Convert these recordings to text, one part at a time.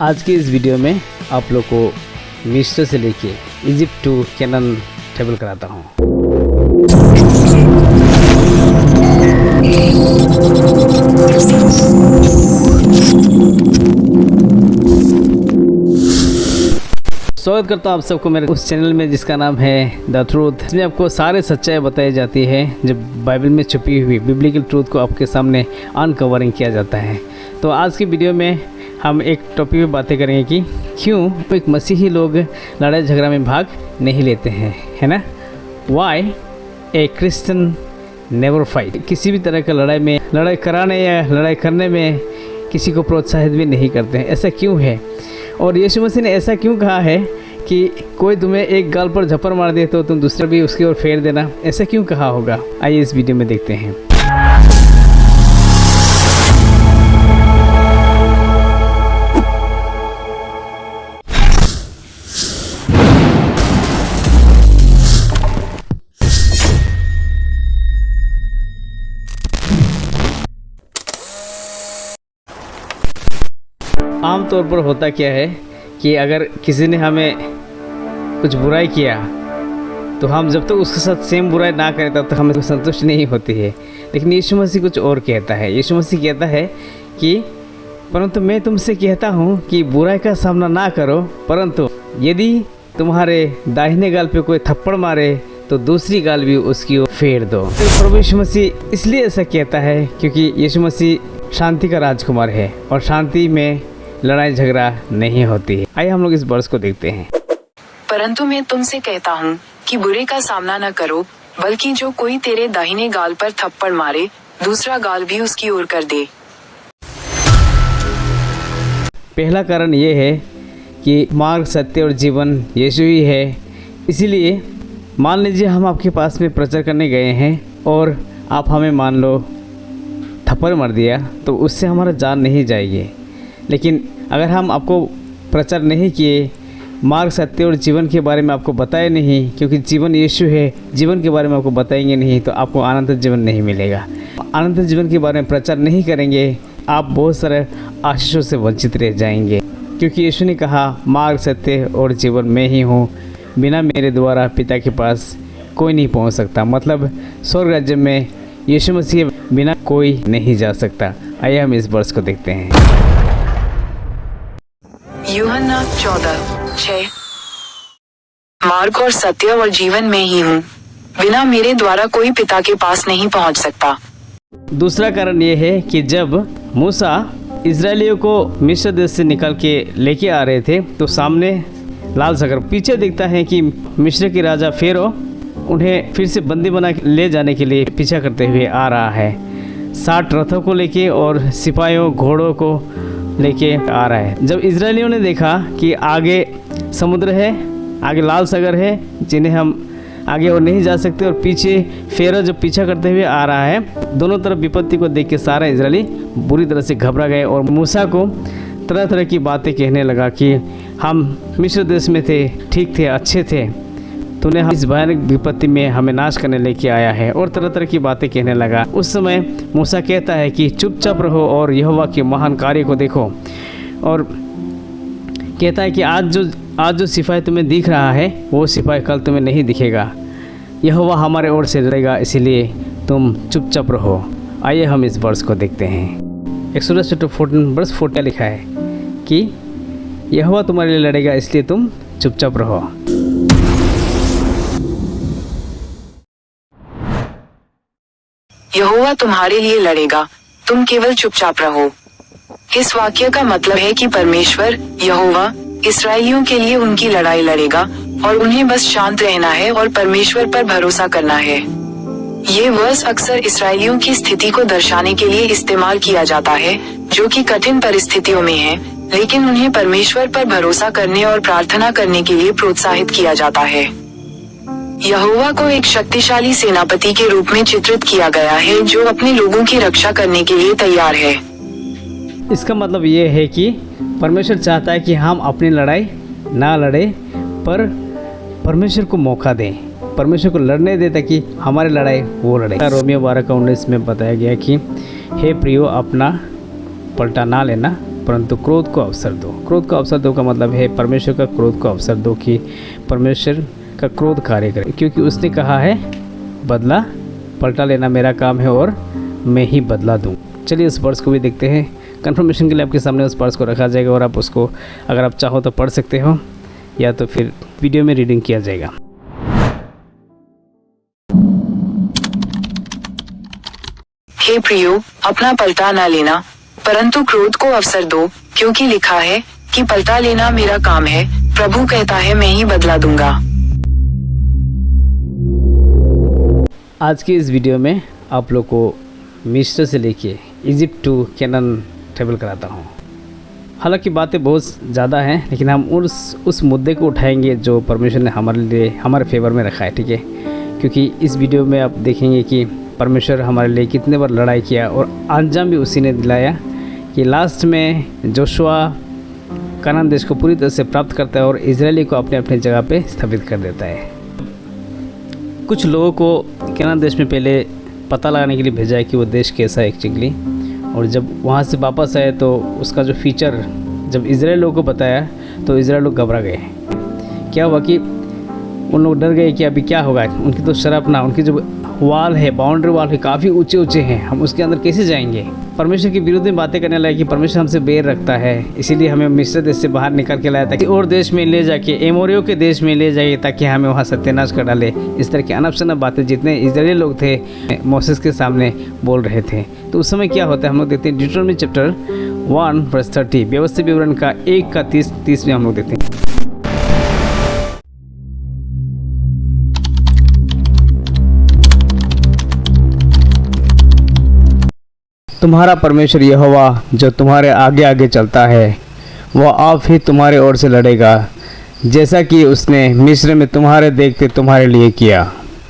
आज की इस वीडियो में आप लोग को मिस्र से लेके इजिप्ट टू कैनान ट्रेवल कराता हूँ। स्वागत करता हूँ आप सबको मेरे उस चैनल में जिसका नाम है द ट्रूथ। इसमें आपको सारे सच्चाई बताई जाती है जो बाइबल में छुपी हुई बिब्लिकल ट्रूथ को आपके सामने अनकवरिंग किया जाता है। तो आज की वीडियो में हम एक टॉपिक पे बातें करेंगे कि क्यों एक मसीही लोग लड़ाई झगड़ा में भाग नहीं लेते हैं, है ना। Why a Christian never fight. किसी भी तरह का लड़ाई कराने या लड़ाई करने में किसी को प्रोत्साहित भी नहीं करते हैं। ऐसा क्यों है और यीशु मसीह ने ऐसा क्यों कहा है कि कोई तुम्हें एक गाल पर झप्पड़ मार दे तो तुम दूसरा भी उसकी ओर फेर देना। ऐसा क्यों कहा होगा, आइए इस वीडियो में देखते हैं। आमतौर पर होता क्या है कि अगर किसी ने हमें कुछ बुराई किया तो हम जब तक उसके साथ सेम बुराई ना करें तब तक हमें संतुष्ट नहीं होती है। लेकिन यीशु मसीह कुछ और कहता है। यीशु मसीह कहता है कि परंतु मैं तुमसे कहता हूँ कि बुराई का सामना ना करो, परंतु यदि तुम्हारे दाहिने गाल पे कोई थप्पड़ मारे तो दूसरी गाल भी उसकी ओर फेर दो। तो प्रभु यीशु मसीह इसलिए ऐसा कहता है क्योंकि यीशु मसीह शांति का राजकुमार है और शांति में लड़ाई झगड़ा नहीं होती है। आइए हम लोग इस वर्ष को देखते हैं। परंतु मैं तुमसे कहता हूँ कि बुरे का सामना न करो, बल्कि जो कोई तेरे दाहिने गाल पर थप्पड़ मारे दूसरा गाल भी उसकी ओर कर दे। पहला कारण ये है कि मार्ग, सत्य और जीवन यीशु ही है। इसीलिए मान लीजिए हम आपके पास में प्रचार करने गए हैं और आप हमें मान लो थप्पड़ मार दिया तो उससे हमारा जान नहीं जाएगी। लेकिन अगर हम आपको प्रचार नहीं किए, मार्ग, सत्य और जीवन के बारे में आपको बताए नहीं, क्योंकि जीवन यीशु है, जीवन के बारे में आपको बताएंगे नहीं तो आपको अनंत जीवन नहीं मिलेगा। अनंत जीवन के बारे में प्रचार नहीं करेंगे, आप बहुत सारे आशीषों से वंचित रह जाएंगे। क्योंकि यीशु ने कहा मार्ग, सत्य और जीवन मैं ही हूँ, बिना मेरे द्वारा पिता के पास कोई नहीं पहुँच सकता। मतलब स्वर्ग राज्य में यीशु मसीह बिना कोई नहीं जा सकता। आइए हम इस वर्ष को देखते हैं। यूहन्ना 14:6। मार्ग और सत्य और जीवन में ही हूँ, बिना मेरे द्वारा कोई पिता के पास नहीं पहुँच सकता। दूसरा कारण ये है कि जब मूसा इजरायलियों को मिस्र देश से निकाल के लेके आ रहे थे तो सामने लाल सागर, पीछे दिखता है कि मिस्र के राजा फेरो उन्हें फिर से बंदी बना ले जाने के लिए पीछा करते हुए आ रहा है। 60 रथों को लेके और सिपाहियों, घोड़ों को लेके आ रहा है। जब इजरायलियों ने देखा कि आगे समुद्र है, आगे लाल सागर है, जिन्हें हम आगे और नहीं जा सकते, और पीछे फेरो जब पीछा करते हुए आ रहा है, दोनों तरफ विपत्ति को देख के सारा इजरायली बुरी तरह से घबरा गए और मूसा को तरह तरह की बातें कहने लगा कि हम मिस्र देश में थे, ठीक थे, अच्छे थे, तूने इस भयानक विपत्ति में हमें नाश करने लेके आया है, और तरह तरह की बातें कहने लगा। उस समय मूसा कहता है कि चुपचाप रहो और यहोवा के महान कार्य को देखो, और कहता है कि आज जो सिपाही तुम्हें दिख रहा है वो सिपाही कल तुम्हें नहीं दिखेगा। यहोवा हमारे ओर से लड़ेगा, इसीलिए तुम चुपचाप रहो। आइए हम इस वर्ष को देखते हैं। एक्सोडस 14:14 लिखा है कि यहोवा तुम्हारे लिए लड़ेगा, इसलिए तुम चुपचाप रहो। यहोवा तुम्हारे लिए लड़ेगा, तुम केवल चुपचाप रहो। इस वाक्य का मतलब है कि परमेश्वर यहोवा इस्राएलियों के लिए उनकी लड़ाई लड़ेगा और उन्हें बस शांत रहना है और परमेश्वर पर भरोसा करना है। ये वर्स अक्सर इस्राएलियों की स्थिति को दर्शाने के लिए इस्तेमाल किया जाता है, जो कि कठिन परिस्थितियों में है, लेकिन उन्हें परमेश्वर पर भरोसा करने और प्रार्थना करने के लिए प्रोत्साहित किया जाता है। यहोवा को एक शक्तिशाली सेनापति के रूप में चित्रित किया गया है जो अपने लोगों की रक्षा करने के लिए तैयार है। इसका मतलब ये है कि परमेश्वर चाहता है कि हम अपनी लड़ाई ना लड़े, पर परमेश्वर को मौका दें, परमेश्वर को लड़ने दें ताकि हमारी लड़ाई वो लड़े। रोमियो 12:19 में बताया गया कि हे प्रियो, अपना पलटा ना लेना, परंतु क्रोध को अवसर दो। क्रोध को अवसर दो का मतलब है परमेश्वर का क्रोध को अवसर दो कि परमेश्वर का क्रोध कार्य करे, क्योंकि उसने कहा है बदला पलटा लेना मेरा काम है और मैं ही बदला दूँ। चलिए उस वर्स को भी देखते हैं। कंफर्मेशन के लिए आपके सामने उस वर्स को रखा जाएगा और आप उसको अगर आप चाहो तो पढ़ सकते हो या तो फिर वीडियो में रीडिंग किया जाएगा। हे प्रियो, अपना पलटा ना लेना परंतु क्रोध को अवसर दो, क्योंकि लिखा है कि पलटा लेना मेरा काम है, प्रभु कहता है मैं ही बदला दूंगा। आज की इस वीडियो में आप लोग को मिस्र से लेके इजिप्ट टू कैनान ट्रेवल कराता हूँ। हालांकि बातें बहुत ज़्यादा हैं, लेकिन हम उस मुद्दे को उठाएंगे जो परमेश्वर ने हमारे लिए हमारे फेवर में रखा है, ठीक है। क्योंकि इस वीडियो में आप देखेंगे कि परमेश्वर हमारे लिए कितने बार लड़ाई किया और अंजाम भी उसी ने दिलाया कि लास्ट में जोशुआ कनान देश को पूरी तरह से प्राप्त करता है और इजरायली को अपने अपने जगह पे स्थापित कर देता है। कुछ लोगों को कनान देश में पहले पता लगाने के लिए भेजा है कि वो देश कैसा है एक्चुअली, और जब वहाँ से वापस आए तो उसका जो फीचर जब इजराइल लोगों को बताया तो इजराइल लोग घबरा गए। क्या हुआ कि उन लोग डर गए कि अभी क्या होगा। उनकी तो शराफना, उनकी जो वाल है, बाउंड्री वाल है, काफ़ी ऊंचे ऊंचे हैं, हम उसके अंदर कैसे जाएंगे। परमेश्वर के विरुद्ध में बातें करने लगे कि परमेश्वर हमसे बैर रखता है, इसीलिए हमें मिस्र देश से बाहर निकाल के लाया था और देश में ले जाके एमोरियों के देश में ले जाइए ताकि हमें वहाँ सत्यानाश कर डाले। इस तरह की अनपशनप बातें जितने इजरायली लोग थे मोसेस के सामने बोल रहे थे। तो उस समय क्या होता है हम लोग देखते हैं ड्यूटरॉनमी चैप्टर 1:30 व्यवस्थित विवरण का 1:30 में हम लोग देखते हैं। तुम्हारा परमेश्वर यहोवा जो तुम्हारे आगे आगे चलता है वह आप ही तुम्हारे ओर से लड़ेगा, जैसा कि उसने मिस्र में तुम्हारे देखते तुम्हारे लिए किया।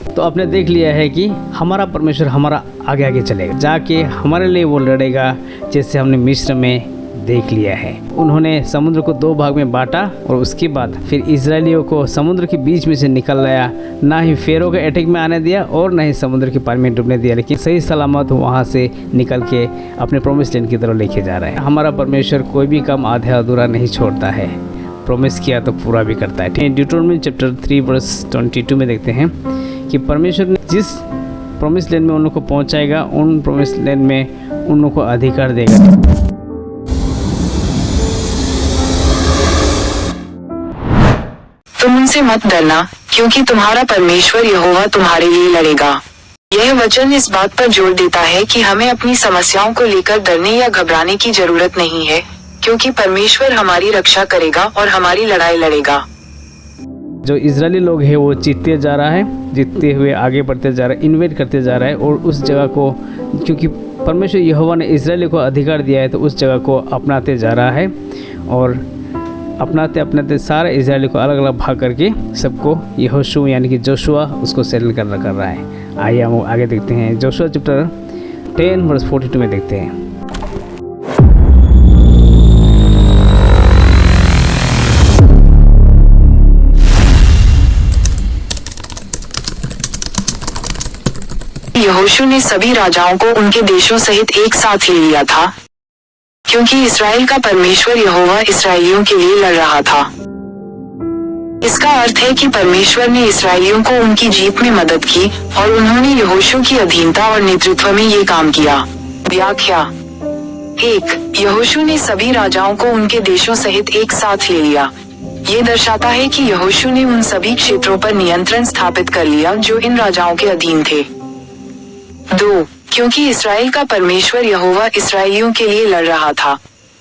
तो आपने देख लिया है कि हमारा परमेश्वर हमारा आगे आगे चलेगा, जाके हमारे लिए वो लड़ेगा जैसे हमने मिस्र में देख लिया है। उन्होंने समुद्र को 2 भाग में बांटा और उसके बाद फिर इजरायलियों को समुद्र के बीच में से निकल लाया, ना ही फेरो के अटैक में आने दिया और ना ही समुद्र के पानी में डूबने दिया, लेकिन सही सलामत वहाँ से निकल के अपने प्रोमिस लैंड की तरफ लेके जा रहा है। हमारा परमेश्वर कोई भी काम आधा अधूरा नहीं छोड़ता है, प्रोमिस किया तो पूरा भी करता है। ड्यूटरॉनमी चैप्टर 3:22 में देखते हैं कि परमेश्वर ने जिस प्रोमिस लैंड में उन लोग को पहुँचाएगा उन प्रोमिस लैंड में उन लोग को अधिकार देगा। तुम उनसे मत डरना, क्योंकि तुम्हारा परमेश्वर यहोवा तुम्हारे लिए लड़ेगा। यह वचन इस बात पर जोर देता है कि हमें अपनी समस्याओं को लेकर डरने या घबराने की जरूरत नहीं है, क्योंकि परमेश्वर हमारी रक्षा करेगा और हमारी लड़ाई लड़ेगा। जो इजरायली लोग हैं वो जीतते जा रहा है, जीतते हुए आगे बढ़ते जा रहा है, इन्वेट करते जा रहा है और उस जगह को, क्योंकि परमेश्वर यहोवा ने इजरायली को अधिकार दिया है, तो उस जगह को अपनाते जा रहा है और अपनाते अपनाते सारे इजरायली को अलग अलग भाग करके सबको यहोशू यानी कि जोशुआ उसको सेटल कर रहा है। आइए हम आगे देखते हैं। जोशुआ चैप्टर 10:42 में देखते हैं। यहोशू ने सभी राजाओं को उनके देशों सहित एक साथ ले लिया था, क्योंकि इस्राएल का परमेश्वर यहोवा इस्राएलियों के लिए लड़ रहा था। इसका अर्थ है कि परमेश्वर ने इस्राएलियों को उनकी जीत में मदद की और उन्होंने यहोशू की अधीनता और नेतृत्व में ये काम किया। व्याख्या 1. यहोशू ने सभी राजाओं को उनके देशों सहित एक साथ ले लिया। ये दर्शाता है कि यहोशू ने उन सभी क्षेत्रों पर नियंत्रण स्थापित कर लिया जो इन राजाओं के अधीन थे। 2. क्योंकि इस्राएल का परमेश्वर यहोवा इस्राएलियों के लिए लड़ रहा था,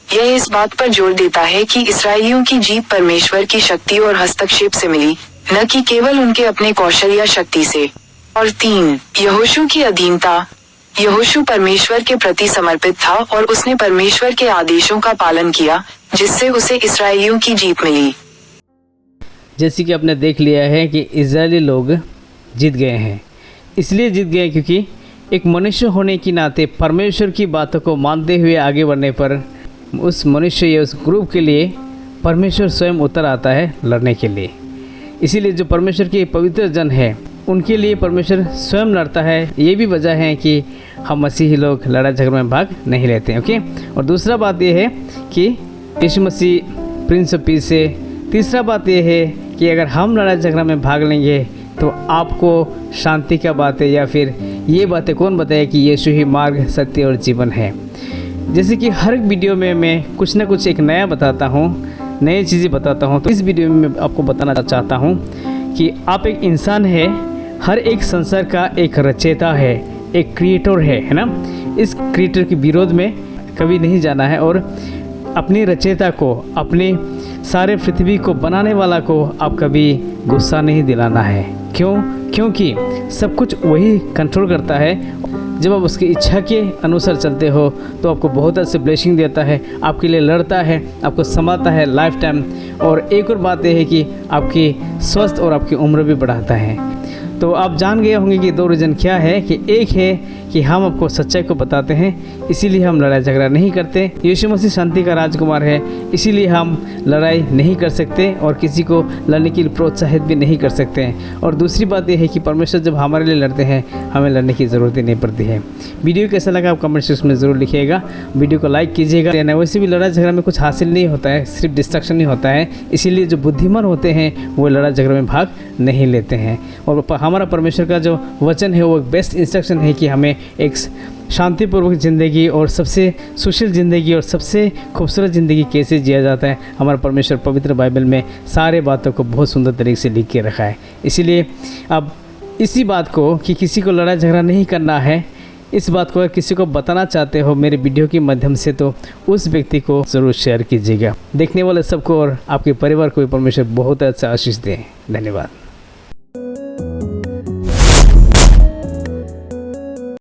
यह इस बात पर जोर देता है कि इस्राएलियों की जीत परमेश्वर की शक्ति और हस्तक्षेप से मिली, न कि केवल उनके अपने कौशल या शक्ति से। और 3. यहोशू की अधीनता। यहोशू परमेश्वर के प्रति समर्पित था और उसने परमेश्वर के आदेशों का पालन किया, जिससे उसे इस्राएलियों की जीत मिली। जैसे कि आपने देख लिया है कि इजरायली लोग जीत गए हैं, इसलिए जीत गए क्योंकि एक मनुष्य होने के नाते परमेश्वर की बातों को मानते हुए आगे बढ़ने पर उस मनुष्य या उस ग्रुप के लिए परमेश्वर स्वयं उतर आता है लड़ने के लिए। इसीलिए जो परमेश्वर के पवित्र जन है उनके लिए परमेश्वर स्वयं लड़ता है। ये भी वजह है कि हम मसीही लोग लड़ाई झगड़े में भाग नहीं लेते हैं। ओके, और दूसरा बात ये है कि यीशु मसीह प्रिंस ऑफ पीस है। तीसरा बात ये है कि अगर हम लड़ाई झगड़ा में भाग लेंगे तो आपको शांति का बात है या फिर ये बातें कौन बताए कि यीशु ही मार्ग, सत्य और जीवन है। जैसे कि हर एक वीडियो में मैं कुछ ना कुछ एक नया बताता हूँ, नई चीज़ें बताता हूँ। तो इस वीडियो में मैं आपको बताना चाहता हूँ कि आप एक इंसान है, हर एक संसार का एक रचयिता है, एक क्रिएटर है ना। इस क्रिएटर के विरोध में कभी नहीं जाना है और अपने रचयिता को, अपने सारे पृथ्वी को बनाने वाला को आप कभी गुस्सा नहीं दिलाना है। क्यों? क्योंकि सब कुछ वही कंट्रोल करता है। जब आप उसकी इच्छा के अनुसार चलते हो तो आपको बहुत अच्छे ब्लेसिंग देता है, आपके लिए लड़ता है, आपको संभालता है लाइफ टाइम। और एक और बात यह है कि आपकी स्वस्थ और आपकी उम्र भी बढ़ाता है। तो आप जान गए होंगे कि दो रीज़न क्या है। कि एक है कि हम आपको सच्चाई को बताते हैं, इसीलिए हम लड़ाई झगड़ा नहीं करते। यीशु मसीह शांति का राजकुमार है, इसीलिए हम लड़ाई नहीं कर सकते और किसी को लड़ने के लिए प्रोत्साहित भी नहीं कर सकते हैं। और दूसरी बात यह है कि परमेश्वर जब हमारे लिए लड़ते हैं हमें लड़ने की ज़रूरत ही नहीं पड़ती है। वीडियो कैसा लगा आप कमेंट सेक्शन में ज़रूर लिखिएगा, वीडियो को लाइक कीजिएगा। वैसे भी लड़ाई झगड़ा में कुछ हासिल नहीं होता है, सिर्फ डिस्ट्रक्शन ही होता है। इसीलिए जो बुद्धिमान होते हैं वो लड़ाई झगड़ा में भाग नहीं लेते हैं। और हमारा परमेश्वर का जो वचन है वो बेस्ट इंस्ट्रक्शन है कि हमें एक शांतिपूर्वक ज़िंदगी और सबसे सुशील ज़िंदगी और सबसे खूबसूरत ज़िंदगी कैसे जिया जाता है। हमारा परमेश्वर पवित्र बाइबल में सारे बातों को बहुत सुंदर तरीके से लिख के रखा है। इसीलिए अब इसी बात को कि किसी को लड़ाई झगड़ा नहीं करना है, इस बात को अगर किसी को बताना चाहते हो मेरे वीडियो के माध्यम से तो उस व्यक्ति को ज़रूर शेयर कीजिएगा। देखने वाले सबको और आपके परिवार को भी परमेश्वर बहुत अच्छा आशीष दे। धन्यवाद।